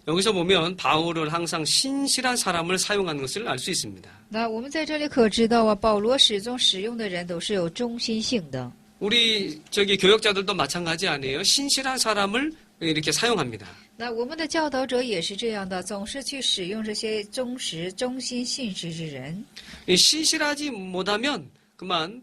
여기서 보면 바울은 항상 신실한 사람을 사용하는 것을 알 수 있습니다. 那我们在这里可知道啊，保罗始终使用的人都是有忠心性的。 우리 교역자들도 마찬가지 아니에요? 신실한 사람을 이렇게 사용합니다. 那我们的教导者也是这样的，总是去使用这些忠实、忠心、信实之人。 신실하지 못하면 그만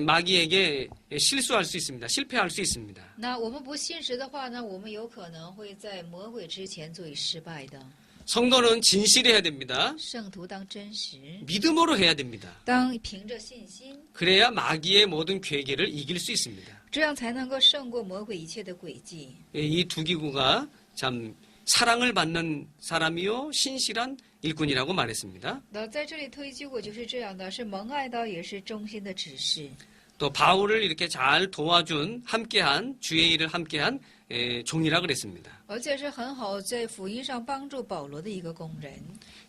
마귀에게 실수할 수 있습니다. 실패할 수 있습니다. 那我们不信实的话呢，我们有可能会在魔鬼之前做失败的。 성도는 진실해야 됩니다. 圣徒当真实， 믿음으로 해야 됩니다. 当凭着信心， 그래야 마귀의 모든 괴계를 이길 수 있습니다. 这样才能够胜过魔鬼一切的诡计。 이 두기구가 참 사랑을 받는 사람이요 신실한 일꾼이라고 말했습니다. 那在这里推基古就是这样的，是蒙爱的，也是忠心的指示。 또 바울을 이렇게 잘 도와준 함께한 주의 일을 함께한 종이라 그랬습니다. 而且是很好在福音上帮助保罗的一个工人。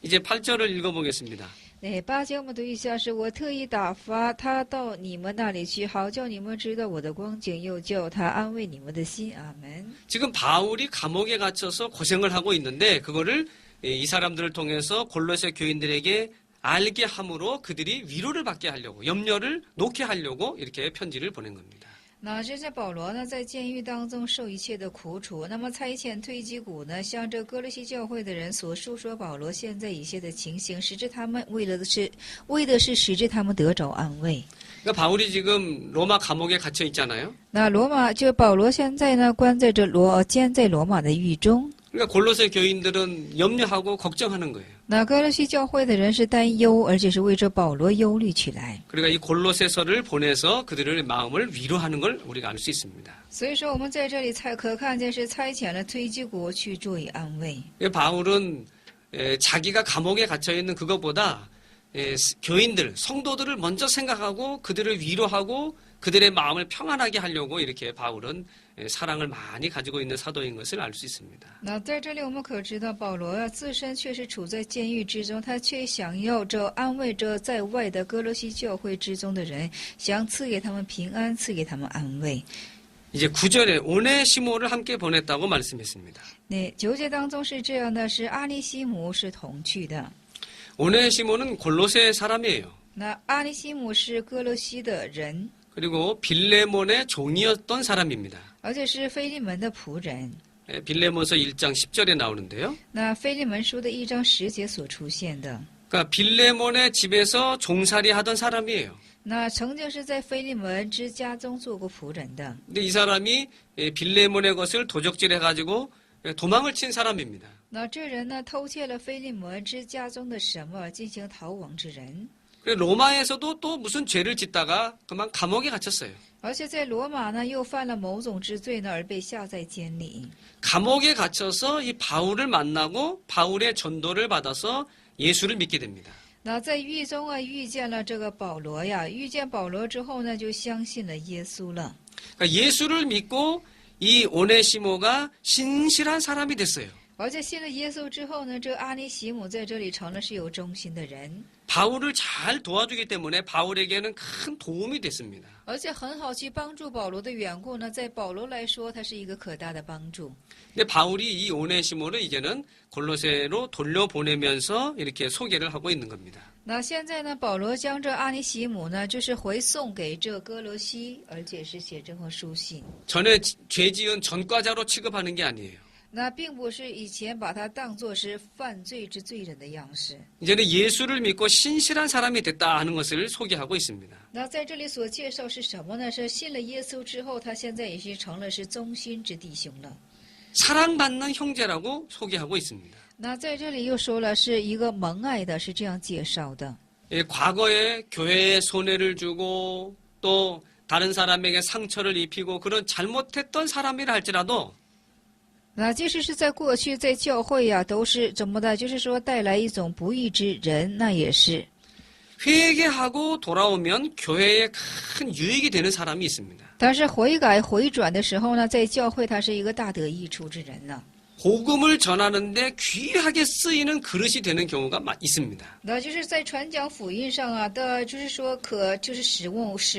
이제 8절을 읽어보겠습니다. 那8节我们读一下，是我特意打发他到你们那里去，好叫你们知道我的光景，又叫他安慰你们的心。阿门。 지금 바울이 감옥에 갇혀서 고생을 하고 있는데 그거를 이 사람들을 통해서 골로새 교인들에게 알게 함으로 그들이 위로를 받게 하려고 염려를 놓게 하려고 이렇게 편지를 보낸 겁니다. 那这些保罗呢，在监狱当中受一切的苦楚，那么差遣推基古呢，向这哥罗西教会的人所述说保罗现在一切的情形，使之他们为的是使之他们得着安慰。 그러니까 바울이 지금 로마 감옥에 갇혀 있잖아요. 那保罗现在呢，关在这监在罗马的狱中。 그러니까 골로새 교인들은 염려하고 걱정하는 거예요. 那哥罗西教会的人是担忧，而且是为着保罗忧虑起来。 그러니까 이 골로새서를 보내서 그들의 마음을 위로하는 걸 우리가 알 수 있습니다. 所以说，我们在这里可看见是差遣了推基古去作以安慰。 바울은 자기가 감옥에 갇혀 있는 그것보다 교인들, 성도들을 먼저 생각하고 그들을 위로하고 그들의 마음을 평안하게 하려고 이렇게 바울은 사랑을 많이 가지고 있는 사도인 것을 알 수 있습니다. 那在这里我们可知道，保罗啊自身却是处在监狱之中，他却想要着安慰着在外的哥罗西教会之中的人，想赐给他们平安，赐给他们安慰。 이제 9절에 오네시모를 함께 보냈다고 말씀했습니다. 那9节当中是这样的，是阿尼西姆是同去的。 오네시모는 골로새 사람이에요. 那阿尼西姆是哥罗西的人， 그리고 빌레몬의 종이었던 사람입니다. 而且是腓利门的仆人。 빌레몬서 1장 10절에 나오는데요. 那腓利门书的1章10节所出现的， 그러니까 빌레몬의 집에서 종살이 하던 사람이에요. 那曾经是在腓利门之家中做过仆人的。 근데 이 사람이 빌레몬의 것을 도적질해가지고 도망을 친 사람입니다. 那这人呢，偷窃了腓利门之家中的什么，进行逃亡之人。 로마에서도 또 무슨 죄를 짓다가 그만 감옥에 갇혔어요. 而且在罗马呢，又犯了某种之罪呢，而被下在监里。 감옥에 갇혀서 이 바울을 만나고 바울의 전도를 받아서 예수를 믿게 됩니다. 那在狱中啊，遇见了这个保罗呀，遇见保罗之后呢，就相信了耶稣了。 그러니까 예수를 믿고 이 오네시모가 신실한 사람이 됐어요. 而且信了耶稣之后呢，这阿尼西姆在这里成了是有忠心的人， 바울을 잘 도와주기 때문에 바울에게는 큰 도움이 됐습니다. 而且很好去帮助保罗的缘故呢，在保罗来说，他是一个可大的帮助。 근데 바울이 이 오네시모를 이제는 골로새로 돌려보내면서 이렇게 소개를 하고 있는 겁니다. 那现在呢，保罗将这阿尼西姆呢，就是回送给这哥罗西，而且是写这封书信。 전에 죄 지은 전과자로 취급하는 게 아니에요. 那并不是以前把他当作是犯罪之罪人的样式。 이제는 예수를 믿고 신실한 사람이 됐다 하는 것을 소개하고 있습니다. 那在这里所介绍是什么呢？是信了耶稣之后，他现在也是成了是忠心之弟兄了。 사랑받는 형제라고 소개하고 있습니다. 那在这里又说了是一个蒙爱的，是这样介绍的。 예, 과거에 교회에 손해를 주고 또 다른 사람에게 상처를 입히고 그런 잘못했던 사람이라 할지라도 那即使是在过去在教会呀、都是怎么的？就是说带来一种不义之人，那也是。 회개하고 돌아오면 교회에 큰 유익이 되는 사람이 있습니다. 但是悔改回转的时候呢，在教会他是一个大得益处之人呢。 복음을 전하는데 귀하게 쓰이는 그릇이 되는 경우가 있습니다. 那就是在传讲福音上啊的，就是说就是使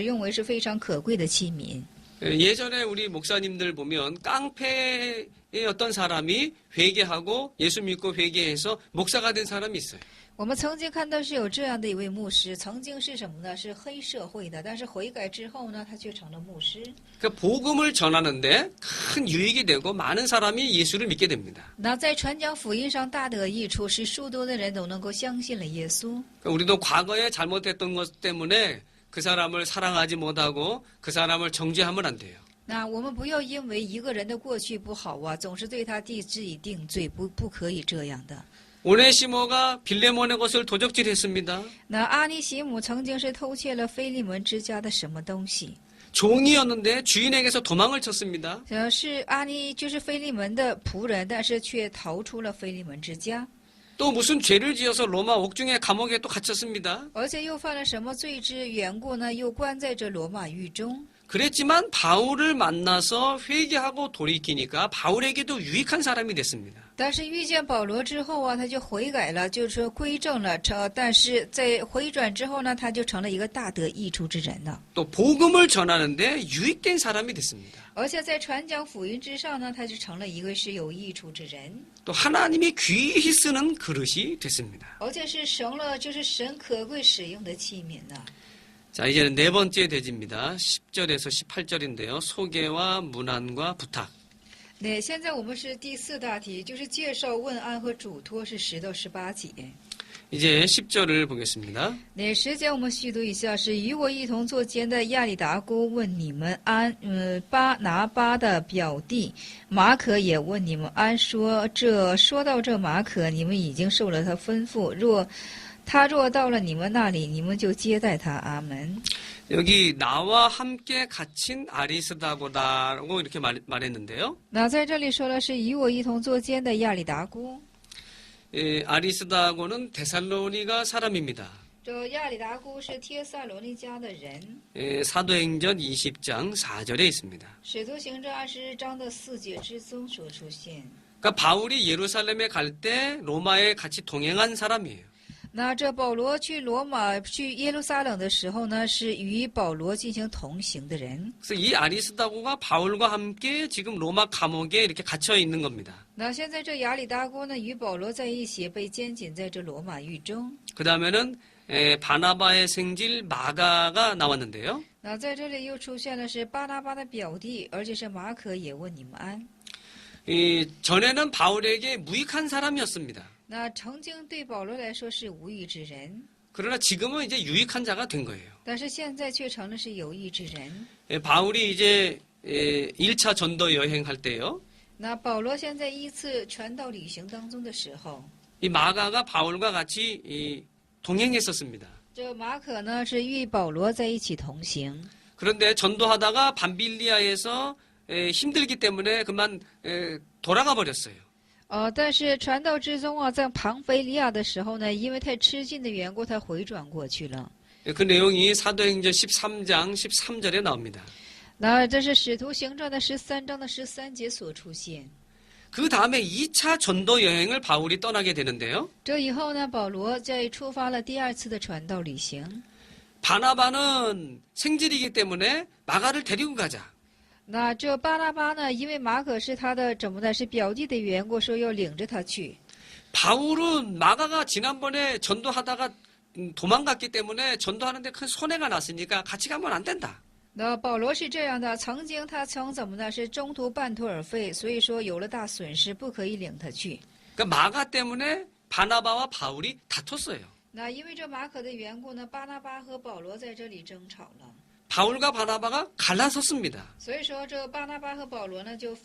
用为是非常可贵的器皿。 예전에 우리 목사님들 보면 깡패의 어떤 사람이 회개하고 예수 믿고 회개해서 목사가 된 사람이 있어요. 我们曾经看到是有这样的一位牧师，曾经是什么呢？是黑社会的，但是悔改之后呢，他却成了牧师。 그러니까 복음을 전하는데 큰 유익이 되고 많은 사람이 예수를 믿게 됩니다. 那在传讲福音上大得益处，是数多的人都能够相信了耶稣。 그러니까 우리도 과거에 잘못했던 것 때문에 그 사람을 사랑하지 못하고 그 사람을 정죄하면 안 돼요. 那我们不要因为一个人的过去不好啊，总是对他治以定罪，不可以这样的。 오네시모가 빌레몬의 것을 도적질했습니다. 那阿尼西姆曾经是偷窃了腓利门之家的什么东西？ 종이었는데 주인에게서 도망을 쳤습니다. 是就是腓利门的仆人，但是却逃出了腓利门之家， 또 무슨 죄를 지어서 로마 옥중의 감옥에 또 갇혔습니다. 而且又犯了什么罪之缘故呢？又关在这罗马狱中。 그랬지만 바울을 만나서 회개하고 돌이키니까 바울에게도 유익한 사람이 됐습니다. 但是遇见保罗之后啊，他就悔改了，就是说归正了。但是在回转之后呢，他就成了一个大得益处之人了。 또 복음을 전하는데 유익된 사람이 됐습니다. 而且在传讲福音之上呢，他就成了一个是有益处之人， 또 하나님이 귀히 쓰는 그릇이 됐습니다. 而且是成了就是神可贵使用的器皿呢。 자, 이제는 네 번째 대지입니다. 10절에서 18절인데요. 소개와 문안과 부탁. 那现在我们是第四大题，就是介绍、问安和嘱托，是10到18节。 이제 10절을 보겠습니다. 那10节我们细读一下，是与我一同作监的亚里达姑问你们安，巴拿巴的表弟马可也问你们安，说到这马可，你们已经受了他吩咐，他若到了你们那里，你们就接待他。阿门。 여기 나와 함께 갇힌 아리스다고다라고 이렇게 말했는데요. 那在这里说的是与我一同作监的亚里达姑， 아리스다고는 데살로니가 사람입니다. 这亚里达姑是帖撒罗尼迦的人， 사도행전 20장 4절에 있습니다. 使徒行传21章的4节之中所出现。 그러니까 바울이 예루살렘에 갈 때 로마에 같이 동행한 사람이에요. 那这保罗去耶路撒冷的时候呢，是与保罗进行同行的人。 그래서 이 아리스다고가 바울과 함께 지금 로마 감옥에 이렇게 갇혀 있는 겁니다. 那现在这亚里达姑呢，与保罗在一起被监禁在这罗马狱中。 그 다음에는 바나바의 생질 마가가 나왔는데요. 那在这里又出现了是巴拿巴的表弟，而且是马可也问你们安。 전에는 바울에게 무익한 사람이었습니다. 那曾经对保罗来说是无益之人， 그러나 지금은 이제 유익한 자가 된 거예요. 但是现在却成了是有益之人。 바울이 이제 1차 전도 여행할 때요. 那保罗现在依次传道旅行当中的时候， 이 마가가 바울과 같이 동행했었습니다. 这马可呢是与保罗在一起同行。 그런데 전도하다가 밤빌리아에서 힘들기 때문에 그만 돌아가 버렸어요. 但是传道之中啊，在庞菲利亚的时候呢，因为太吃劲的缘故，他回转过去了。 그 내용이 사도행전 13장 13절에 나옵니다. 那这是使徒行传的13章的13节所出现。 그 다음에 2차 전도 여행을 바울이 떠나게 되는데요. 这以后呢，保罗再出发了第2次的传道旅行。 바나바는 생질이기 때문에 마가를 데리고 가자. 那这巴拉巴呢，因为马可是他的怎么的，是表弟的缘故，说要领着他去。 바울은 마가가 지난번에 전도하다가 도망갔기 때문에 전도하는데 큰 손해가 났으니까 같이 가면 안 된다. 那保罗是这样的，曾经他曾怎么的，是中途半途而废，所以说有了大损失，不可以领他去。 그러니까 마가 때문에 바나바와 바울이 다퉜어요. 那因为这马可的缘故呢，巴拿巴和保罗在这里争吵了。 바울과 바나바가 갈라섰습니다. 所以说，这巴拿巴和保罗呢，就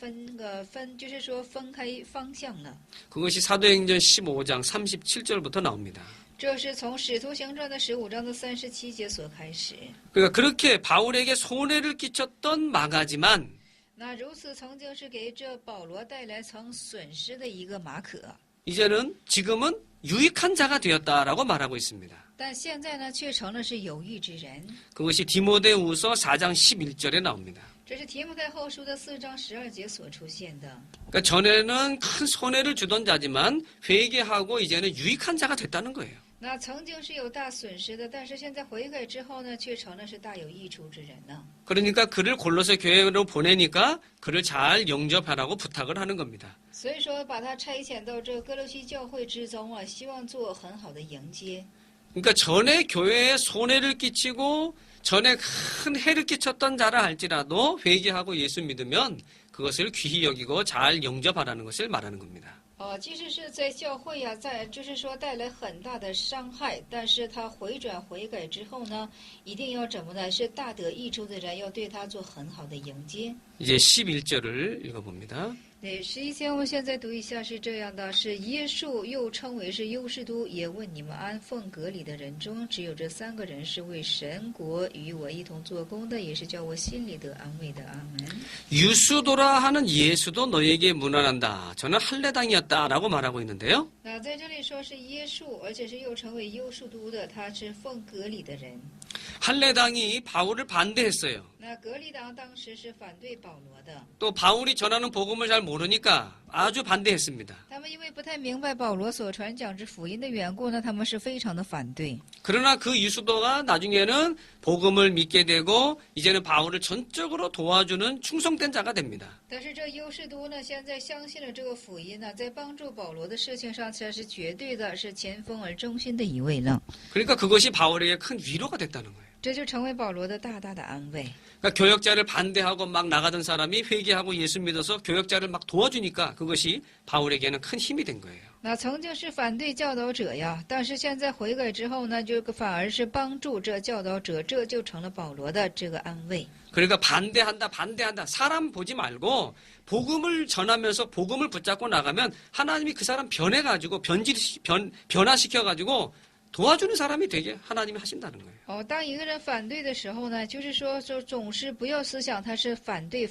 就是说分开方向了。 그것이 사도행전 15장 37절부터 나옵니다. 这是从使徒行传的15章的37节所开始。 그러니까 그렇게 바울에게 손해를 끼쳤던 마가지만 那如此曾经是给这保罗带来曾损失的一个马可， 지금은 유익한 자가 되었다라고 말하고 있습니다. 但现在呢，却成了是有益之人。 그것이 디모데후서 4장 11절에 나옵니다. 这是提摩太后书的4章12节所出现的。 그러니까 전에는 큰 손해를 주던 자지만 회개하고 이제는 유익한 자가 됐다는 거예요. 那曾经是有大损失的，但是现在悔改之后呢，却成了是大有益处之人呢。 그러니까 그를 골로새 교회로 보내니까 그를 잘 영접하라고 부탁을 하는 겁니다. 所以说，把他差遣到这哥罗西教会之中啊，希望做很好的迎接。 그러니까 전에 교회에 손해를 끼치고 전에 큰 해를 끼쳤던 자라 할지라도 회개하고 예수 믿으면 그것을 귀히 여기고 잘 영접하라는 것을 말하는 겁니다. 即使是在教会呀、就是说带来很大的伤害，但是他回转悔改之后呢，一定要怎么呢？是大得益处的人，要对他做很好的迎接。 이제 11절을 읽어봅니다. 对，11节我们现在读一下，是这样的：是耶稣又称为是优士都，也问你们安奉隔里的人中，只有这3个人是为神国与我一同做工的，也是叫我心里得安慰的。阿门。 유수도라 하는 예수도 너에게 문안한다. 저는 할례당이었다라고 말하고 있는데요. 那在这里说是耶稣，而且是又成为优士都的，他是奉隔里的人。 할례당이 바울을 반대했어요. 那隔离党当时是反对保罗的， 또 바울이 전하는 복음을 잘 모르니까 아주 반대했습니다. 他们因为不太明白保罗所传讲之福音的缘故呢，他们是非常的反对。 그러나 그 유수도가 나중에는 복음을 믿게 되고 이제는 바울을 전적으로 도와주는 충성된 자가 됩니다. 但是这优士都呢，现在相信了这个福音呢，在帮助保罗的事情上，才是绝对的是前锋而忠心的一位了。 그러니까 그것이 바울에게 큰 위로가 됐다는 거예요. 这就成为保罗的大大的安慰。 그러니까 교역자를 반대하고 막 나가던 사람이 회개하고 예수 믿어서 교역자를 막 도와주니까 그것이 바울에게는 큰 힘이 된 거예요. 那曾经是反对教导者呀，但是现在悔改之后呢，就反而是帮助这教导者，这就成了保罗的这个安慰。 그러니까 반대한다. 사람 보지 말고 복음을 전하면서 복음을 붙잡고 나가면 하나님이 그 사람 변해가지고 변화시켜가지고 도와주는 사람이 되게 하나님이 하신다는 거예요. 当一个人反对的时候呢，就是说总是不要思想他是反对，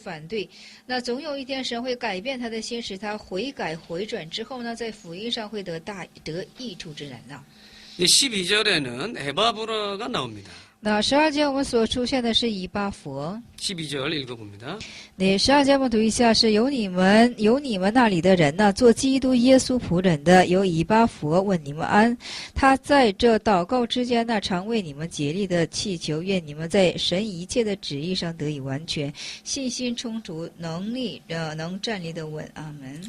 那总有一天神会改变他的心，使他悔改回转之后呢，在福音上会得益处之人呢。 12절에는 에바브라가 나옵니다. 那12节我们所出现的是以巴弗。 12절 읽어봅니다. 那12节我们读一下，是有你们那里的人呢，做基督耶稣仆人的，有以巴弗问你们安。他在这祷告之间呢，常为你们竭力的祈求，愿你们在神一切的旨意上得以完全，信心充足，能站立的稳。阿门。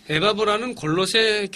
에바브라는 골로새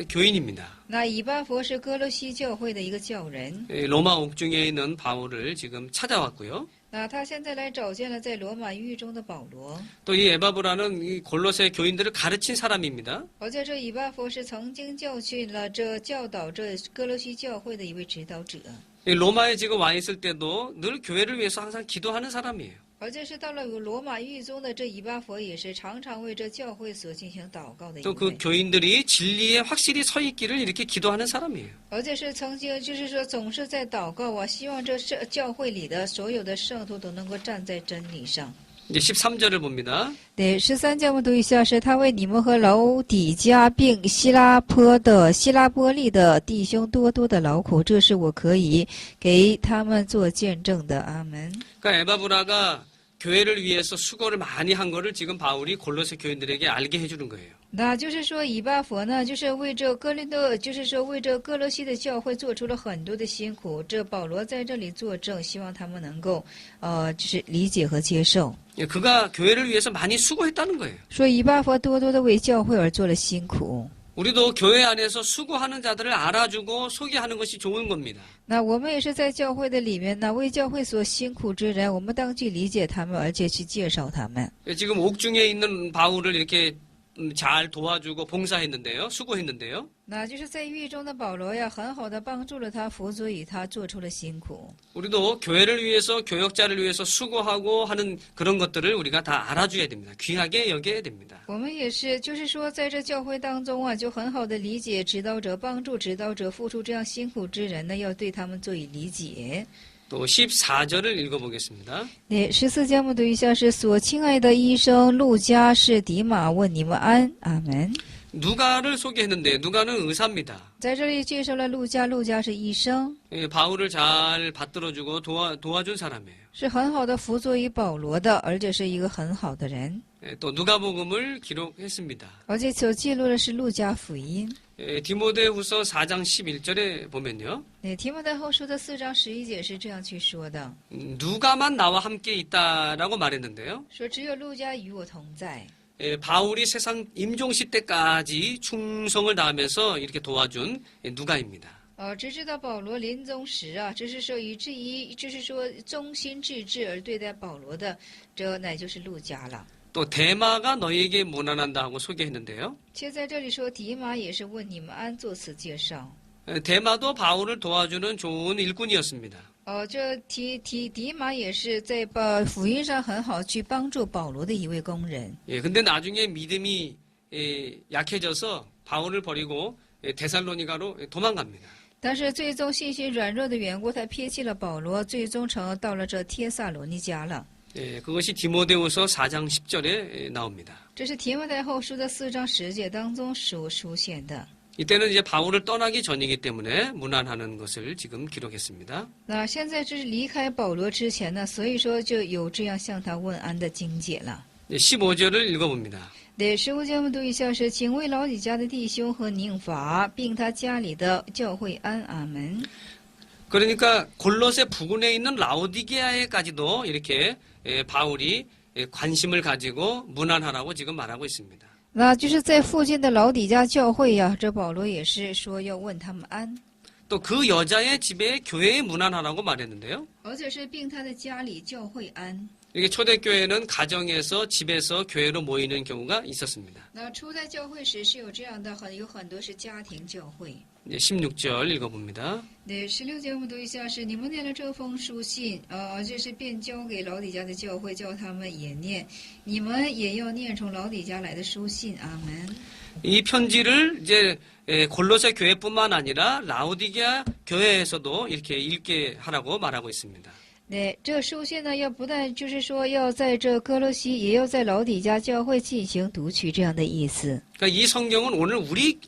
교인입니다. 那以巴弗是哥罗西教会的一个教人。 로마 옥중에 있는 바울을 지금 찾아왔고요. 那他现在来找见了在罗马狱中的保罗。 또 이 에바브라는 이 골로새 교인들을 가르친 사람입니다. 而且这以巴弗是曾经教训了教导这哥罗西教会的一位指导者。 로마에 지금 와 있을 때도 늘 교회를 위해서 항상 기도하는 사람이에요. 而且是到了罗马狱中的这以巴弗也是常常为这教会所进行祷告的一 또 그 位， 교인들이 진리에 확실히 서 있기를 이렇게 기도하는 사람이에요. 而且是曾经就是说总是在祷告啊，希望这教会里的所有的圣徒都能够站在真理上。 이제 13절을 봅니다. 对13节我们读一下，是他为你们和老底加并希拉波利的弟兄多多的劳苦，这是我可以给他们做见证的。阿门。 그러니까 에바브라가 교회를 위해서 수고를 많이 한 거를 지금 바울이 골로새 교인들에게 알게 해주는 거예요. 那就是说，以巴弗呢，就是为这哥林多，就是说为这哥罗西的教会做出了很多的辛苦。这保罗在这里作证，希望他们能够，就是理解和接受。 예, 그가 교회를 위해서 많이 수고했다는 거예요. 说以巴弗多多的为教会而做了辛苦。 우리도 교회 안에서 수고하는 자들을 알아주고 소개하는 것이 좋은 겁니다. 那我们也是在教会的里面呢，为教会所辛苦之人，我们当去理解他们，而且去介绍他们。 예, 지금 옥중에 있는 바울을 이렇게 잘 도와주고 봉사했는데요. 수고했는데요. 那就是在狱中的保罗呀，很好的帮助了他，辅佐与他，做出了辛苦。 우리도 교회를 위해서 교역자를 위해서 수고하고 하는 그런 것들을 우리가 다 알아줘야 됩니다. 귀하게 여겨야 됩니다. 我们也是，就是说，在这教会当中啊，就很好的理解指导者，帮助指导者，付出这样辛苦之人呢，要对他们做以理解。 또 14절을 읽어보겠습니다. 对14节我们读一下，是所亲爱的医生路加是迪马问你们安，阿门。 누가를 소개했는데 누가는 의사입니다. 在这里介绍了路加，路加是医生， 예, 바울을 잘 받들어주고 도와준 사람이에요. 是很好的辅佐于保罗的，而且是一个很好的人。 예, 또 누가복음을 기록했습니다. 而且所记录的是路加福音。 예, 디모데후서 4장 11절에 보면요. 对提摩太后书的4章11节是这样去说的， 누가만 나와 함께 있다라고 말했는데요. 说只有路加与我同在。 예, 바울이 세상 임종시 때까지 충성을 다하면서 이렇게 도와준 누가입니다. 直至到保罗临终时啊，这是说以至于，就是说忠心致志而对待保罗的，这乃就是路加了。 또 대마가 너희에게 문안한다 하고 소개했는데요. 且在这里说迪马也是问你们安做此介绍。 예, 대마도 바울을 도와주는 좋은 일꾼이었습니다. 这迪马也是在福音上很好去帮助保罗的一位工人。 예, 근데 나중에 믿음이 약해져서 바울을 버리고 데살로니가로 도망갑니다. 但是最终信心软弱的缘故，他撇弃了保罗，最终到了这帖撒罗尼迦了。 예, 그것이 디모데후서 4장 10절에 나옵니다. 这是提摩太后书的4章10节当中所出现的。 이때는 이제 바울을 떠나기 전이기 때문에 문안하는 것을 지금 기록했습니다. 那现在这是离开保罗之前呢，所以说就有这样向他问安的经解了。 15절을 읽어봅니다. 对15节我们读一下，是请为老底家的弟兄和宁法，并他家里的教会安，阿门。 그러니까 골로새 부근에 있는 라오디게아에까지도 이렇게 바울이 관심을 가지고 문안하라고 지금 말하고 있습니다. 那就是在附近的老底家教会呀，这保罗也是说要问他们安， 또 그 여자의 집에 교회에 문안하라고 말했는데요. 而且是并他的家里教会安。 이게 초대교회는 가정에서 집에서 교회로 모이는 경우가 있었습니다. 那初代教会时是有这样的，有很多是家庭教会。 이제 16절 읽어봅니다. 对16节我们读一下，是你们念了这封书信，这是便交给老底家的教会，叫他们也念，你们也要念从老底家来的书信，阿门。 이 편지를 이제 골로새 교회뿐만 아니라 라오디게아 교회에서도 이렇게 읽게 하라고 말하고 있습니다. 对，这个书信呢，要不但就是说要在这哥罗西，也要在老底家教会进行读取，这样的意思。 그러니까 이 성경은 오늘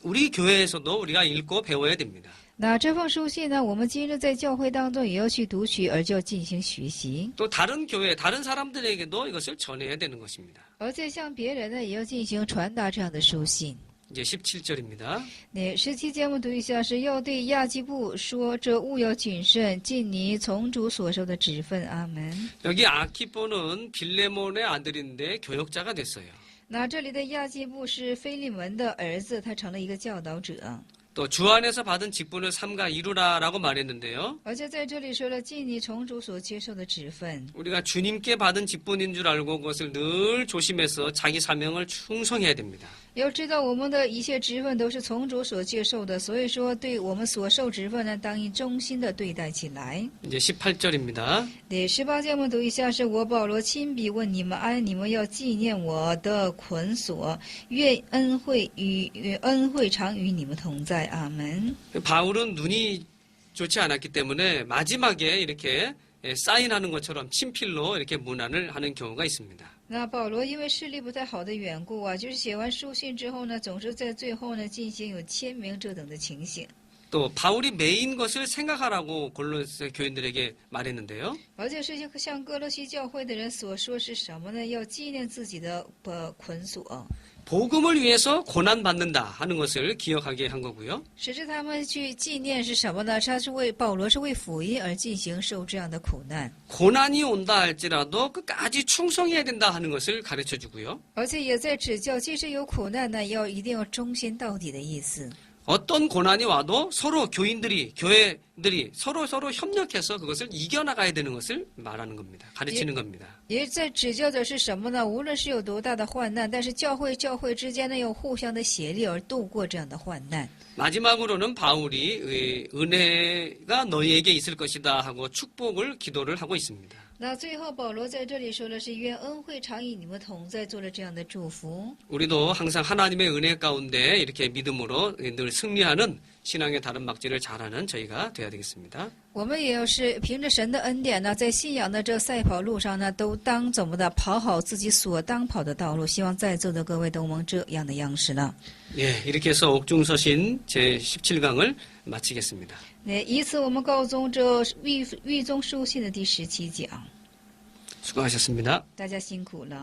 우리 교회에서도 우리가 읽고 배워야 됩니다. 那这封书信呢，我们今日在教会当中也要去读取，而就要进行学习， 또 다른 교회, 다른 사람들에게도 이것을 전해야 되는 것입니다. 而且向别人呢，也要进行传达这样的书信。 이제 17절입니다. 那17节我们读一下，是要对亚基布说：“这务要谨慎，尽你从主所受的职分。”阿门。 여기 아키포는 빌레몬의 아들인데 교역자가 됐어요. 那这里的亚基布是腓利门的儿子，他成了一个教导者。또 주 안에서 받은 직분을 삼가 이루라라고 말했는데요. 而且在这里说了，尽你从主所接受的职分。 우리가 주님께 받은 직분인 줄 알고 그것을 늘 조심해서 자기 사명을 충성해야 됩니다. 要知道我们的一切职分都是从主所接受的，所以说对我们所受职分呢，当以忠心的对待起来。 이제 18절입니다. 第18节我们读一下，是我保罗亲笔问你们安，你们要纪念我的捆锁，愿恩惠常与你们同在。阿门。 바울은 눈이 좋지 않았기 때문에 마지막에 이렇게 사인하는 것처럼 친필로 이렇게 문안을 하는 경우가 있습니다. 那保罗因为视力不太好的缘故啊，就是写完书信之后呢，总是在最后呢进行有签名这等的情形。 또 바울이 매인 것을 생각하라고 골로새 교인들에게 말했는데요. 而且是向哥罗西教会的人所说是什么呢？要纪念自己的捆锁， 복음을 위해서 고난 받는다 하는 것을 기억하게 한 거고요. 使之他们去纪念是什么呢？他是保罗是为福音而进行受这样的苦难， 고난이 온다 할지라도 끝까지 충성해야 된다 하는 것을 가르쳐 주고요. 而且也在指教，即使有苦难呢，一定要忠心到底的意思。 어떤 고난이 와도 서로 교회들이 서로 협력해서 그것을 이겨나가야 되는 것을 말하는 겁니다. 가르치는 겁니다. 也在指教的是什么呢？无论是有多大的患难，但是教会之间呢，要互相的协力而度过这样的患难。 마지막으로는 바울이 은혜가 너희에게 있을 것이다 하고 축복을 기도를 하고 있습니다. 那最后保罗在这里说的是愿恩惠常与你们同在，做了这样的祝福。 우리도 항상 하나님의 은혜 가운데 이렇게 믿음으로 늘 승리하는 신앙의 다른 막지를 잘하는 저희가 돼야 되겠습니다. 我们也要是凭着神的恩典呢，在信仰的这赛跑路上呢，都当怎么的跑好自己所当跑的道路。希望在座的各位都蒙这样的样式了。 예, 이렇게 해서 옥중서신 제17강을 마치겠습니다. 那以此我们告终这狱中书信的第17讲， 수고하셨습니다. 大家辛苦了。